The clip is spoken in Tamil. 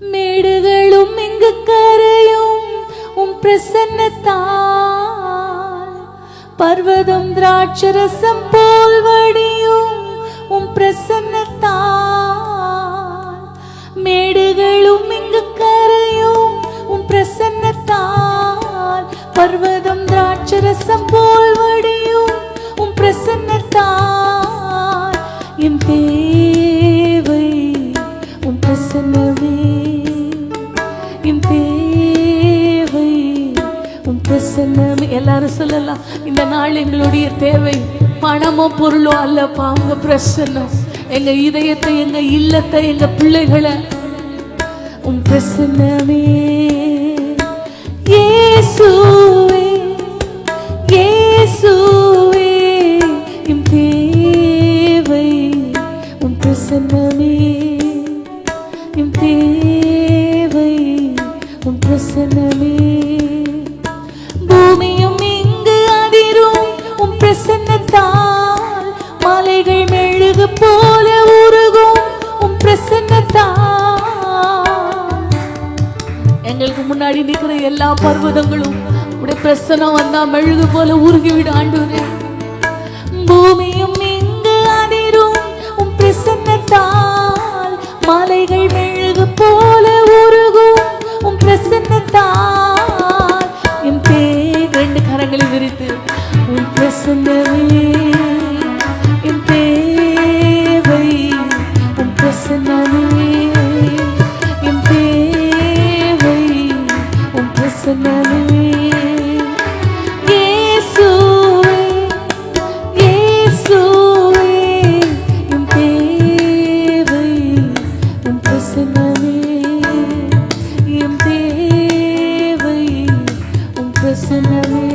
மேடுகளும் இங்கு கரையும் உம் பிரசன்னத்தால், பர்வதம் திராட்சரசம் போல் வடியும் உம் பிரசன்னத்தால். மேடுகளும் இங்கு கரையும் உம் பிரசன்னத்தால், பர்வதம் திராட்சரசம் போல் வடியும் உம் பிரசன்னத்தால். என் தேவை உம் பிரசன்னமே, என் தேவை உம் பிரசன்னமே. எல்லாரும் சொல்லலாம், இந்த நாள் எங்களுடைய தேவை பணமோ பொருளோ அல்லப்பா, உங்க பிரசன்னம். எங்க இதயத்தை, எங்க இல்லத்தை, எங்க பிள்ளைகளை உம் பிரசன்னமே. இயேசுவே இயேசுவே என் தேவை உம் பிரசன்னமே, என் தேவை உம் பிரசன்னமே. பூமியும் இங்கு அதிரும் உம் பிரசன்னத்தால், மலைகள் மெழுகு போல உருகும் உம் பிரசன்னத்தால். எங்களுக்கு முன்னாடி நிற்கிற எல்லா பர்வதங்களும் உடைய பிரசன்னம் வந்தா மெழுகு போல உருகிவிட ஆண்டவரே. பூமியும் இங்கு அதிரும் உம் பிரசன்னத்தால், மலைகள் மெழுகு போல உருகும் உம் பிரசன்னத்தால். என் ரெண்டு கரங்களை விரித்து உம் பிரசன்னமே, என் தேவை உம் பிரசன்னமே, என் தேவை உம் பிரசன்னமே. இயேசுவே இயேசுவே என் தேவை உம் பிரசன்னமே, என் தேவை உம் பிரசன்னமே.